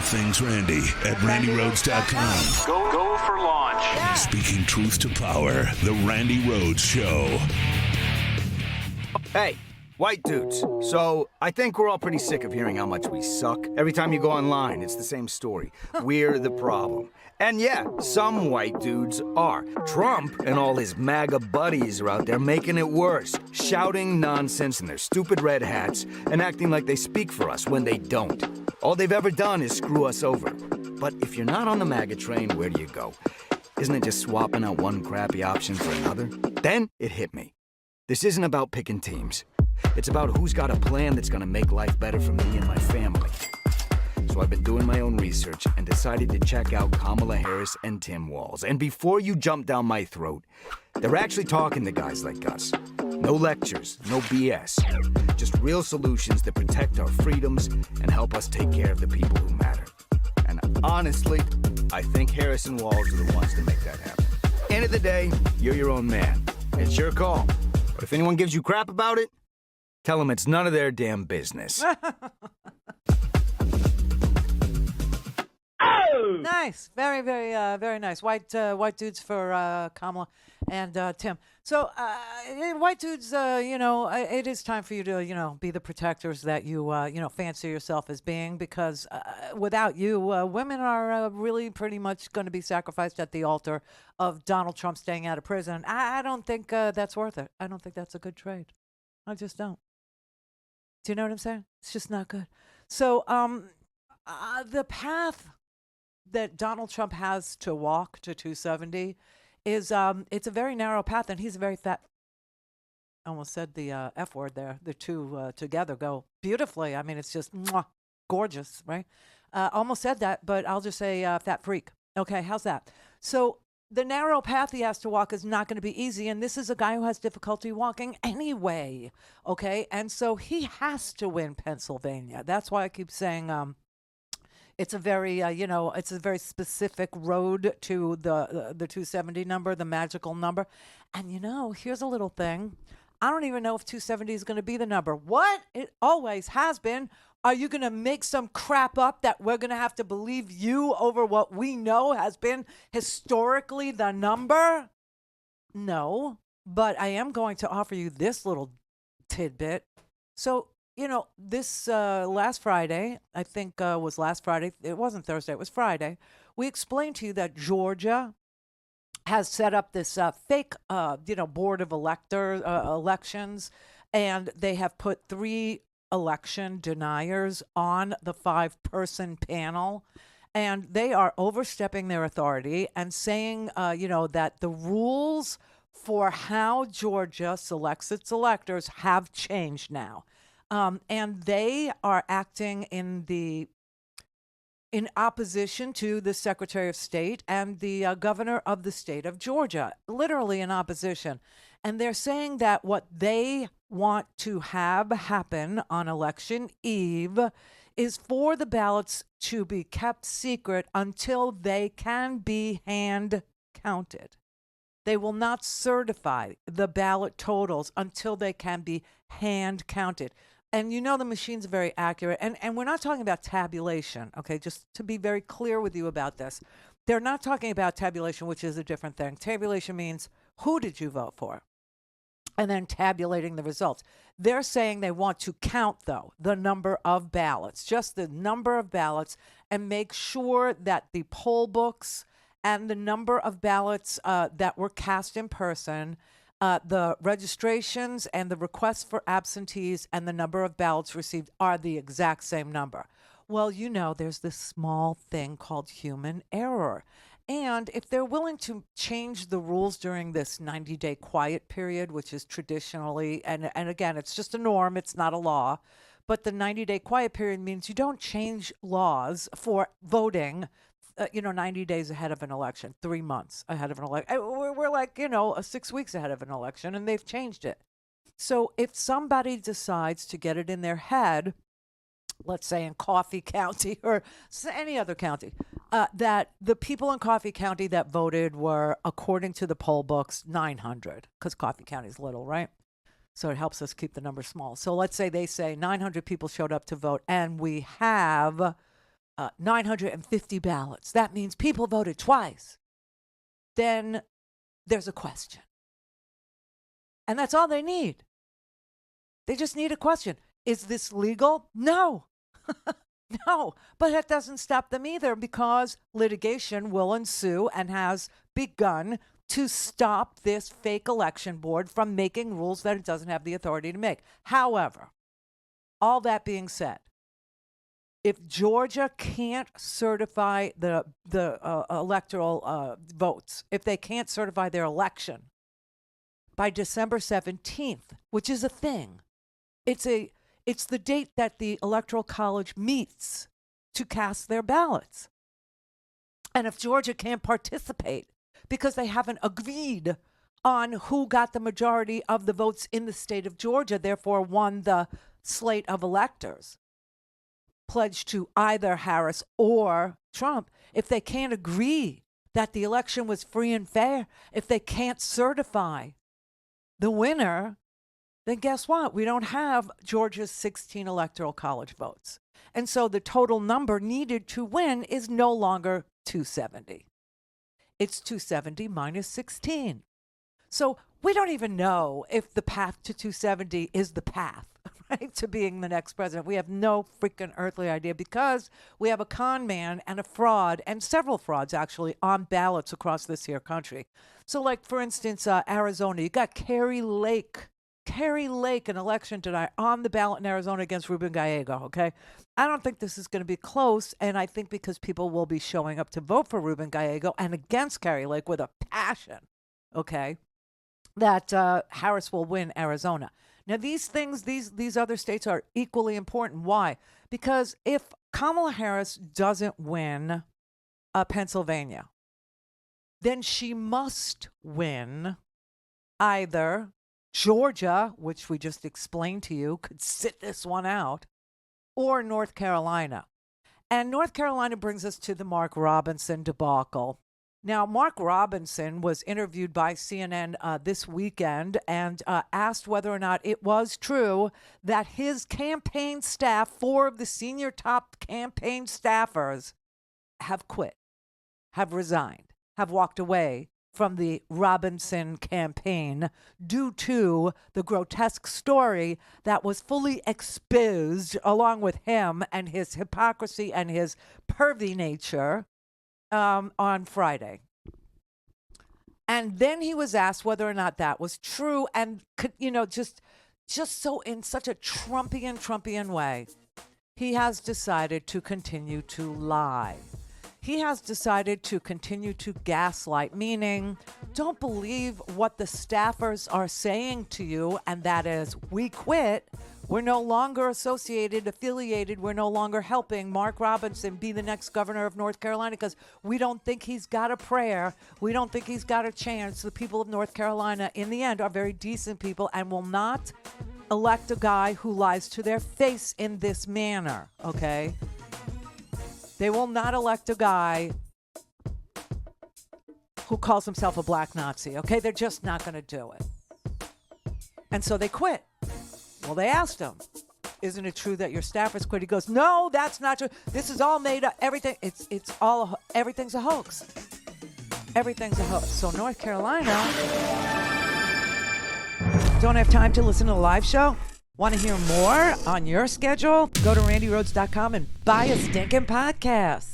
all things Randi at RandiRhodes.com. Go for launch. Yeah. Speaking truth to power, the Randi Rhodes Show. Hey, white dudes. So, I think we're all pretty sick of hearing how much we suck. Every time you go online, it's the same story. We're the problem. And yeah, some white dudes are. Trump and all his MAGA buddies are out there making it worse, shouting nonsense in their stupid red hats and acting like they speak for us when they don't. All they've ever done is screw us over. But if you're not on the MAGA train, where do you go? Isn't it just swapping out one crappy option for another? Then it hit me. This isn't about picking teams. It's about who's got a plan that's gonna make life better for me and my family. So I've been doing my own research and decided to check out Kamala Harris and Tim Walz. And before you jump down my throat, they're actually talking to guys like us. No lectures, no BS. Just real solutions that protect our freedoms and help us take care of the people who matter. And honestly, I think Harris and Walz are the ones to make that happen. End of the day, you're your own man. It's your call. But if anyone gives you crap about it, tell them it's none of their damn business. Nice, very, very, very nice. White dudes for Kamala and Tim. So, white dudes, it is time for you to, be the protectors that you, fancy yourself as being, because without you, women are really pretty much going to be sacrificed at the altar of Donald Trump staying out of prison. I don't think that's worth it. I don't think that's a good trade. I just don't. Do you know what I'm saying? It's just not good. So, the path that Donald Trump has to walk to 270 is it's a very narrow path, and he's a very fat. I almost said the F word there. The two together go beautifully. I mean, it's just gorgeous, right? Almost said that, but I'll just say fat freak. Okay, how's that? So the narrow path he has to walk is not going to be easy, and this is a guy who has difficulty walking anyway, okay? And so he has to win Pennsylvania. That's why I keep saying it's a very, it's a very specific road to the 270 number, the magical number. And, here's a little thing. I don't even know if 270 is going to be the number. What? It always has been. Are you going to make some crap up that we're going to have to believe you over what we know has been historically the number? No, but I am going to offer you this little tidbit. So, this last Friday, I think was last Friday. It wasn't Thursday. It was Friday. We explained to you that Georgia has set up this fake, board of elections, and they have put 3 election deniers on the 5-person panel, and they are overstepping their authority and saying, that the rules for how Georgia selects its electors have changed now. And they are acting in opposition to the Secretary of State and the governor of the state of Georgia, literally in opposition. And they're saying that what they want to have happen on election eve is for the ballots to be kept secret until they can be hand counted. They will not certify the ballot totals until they can be hand counted. And the machines are very accurate. And we're not talking about tabulation, okay? Just to be very clear with you about this. They're not talking about tabulation, which is a different thing. Tabulation means who did you vote for? And then tabulating the results. They're saying they want to count, though, the number of ballots, just the number of ballots, and make sure that the poll books and the number of ballots that were cast in person, the registrations and the requests for absentees and the number of ballots received are the exact same number. Well, there's this small thing called human error. And if they're willing to change the rules during this 90-day quiet period, which is traditionally, and again, it's just a norm, it's not a law, but the 90-day quiet period means you don't change laws for voting 90 days ahead of an election, 3 months ahead of an election. We're like, 6 weeks ahead of an election, and they've changed it. So if somebody decides to get it in their head, let's say in Coffee County or any other county, that the people in Coffee County that voted were, according to the poll books, 900, because Coffee County is little, right? So it helps us keep the number small. So let's say they say 900 people showed up to vote, and we have 950 ballots, that means people voted twice, then there's a question. And that's all they need. They just need a question. Is this legal? No. No. But it doesn't stop them either, because litigation will ensue and has begun to stop this fake election board from making rules that it doesn't have the authority to make. However, all that being said, if Georgia can't certify the electoral votes, if they can't certify their election by December 17th, which is a thing, it's the date that the Electoral College meets to cast their ballots. And if Georgia can't participate because they haven't agreed on who got the majority of the votes in the state of Georgia, therefore won the slate of electors pledged to either Harris or Trump, if they can't agree that the election was free and fair, if they can't certify the winner, then guess what? We don't have Georgia's 16 electoral college votes. And so the total number needed to win is no longer 270. It's 270 minus 16. So we don't even know if the path to 270 is the path, right, to being the next president. We have no freaking earthly idea, because we have a con man and a fraud, and several frauds actually, on ballots across this here country. So like, for instance, Arizona, you got Carrie Lake, an election tonight, on the ballot in Arizona against Ruben Gallego, okay? I don't think this is going to be close, and I think because people will be showing up to vote for Ruben Gallego and against Carrie Lake with a passion, okay, that Harris will win Arizona. Now, these things, these other states are equally important. Why? Because if Kamala Harris doesn't win Pennsylvania, then she must win either Georgia, which we just explained to you, could sit this one out, or North Carolina. And North Carolina brings us to the Mark Robinson debacle. Now, Mark Robinson was interviewed by CNN this weekend and asked whether or not it was true that his campaign staff, 4 of the senior top campaign staffers, have quit, have resigned, have walked away from the Robinson campaign due to the grotesque story that was fully exposed, along with him and his hypocrisy and his pervy nature, on Friday. And then he was asked whether or not that was true, and could, just so in such a Trumpian way, he has decided to continue to lie. He has decided to continue to gaslight, meaning don't believe what the staffers are saying to you, and that is, we quit. We're no longer affiliated. We're no longer helping Mark Robinson be the next governor of North Carolina because we don't think he's got a prayer. We don't think he's got a chance. The people of North Carolina, in the end, are very decent people and will not elect a guy who lies to their face in this manner, okay? They will not elect a guy who calls himself a black Nazi, okay? They're just not going to do it. And so they quit. Well, they asked him, isn't it true that your staffers quit? He goes, no, that's not true. This is all made up. Everything's a hoax. Everything's a hoax. So North Carolina, don't have time to listen to the live show? Want to hear more on your schedule? Go to randyrhodes.com and buy a stinking podcast.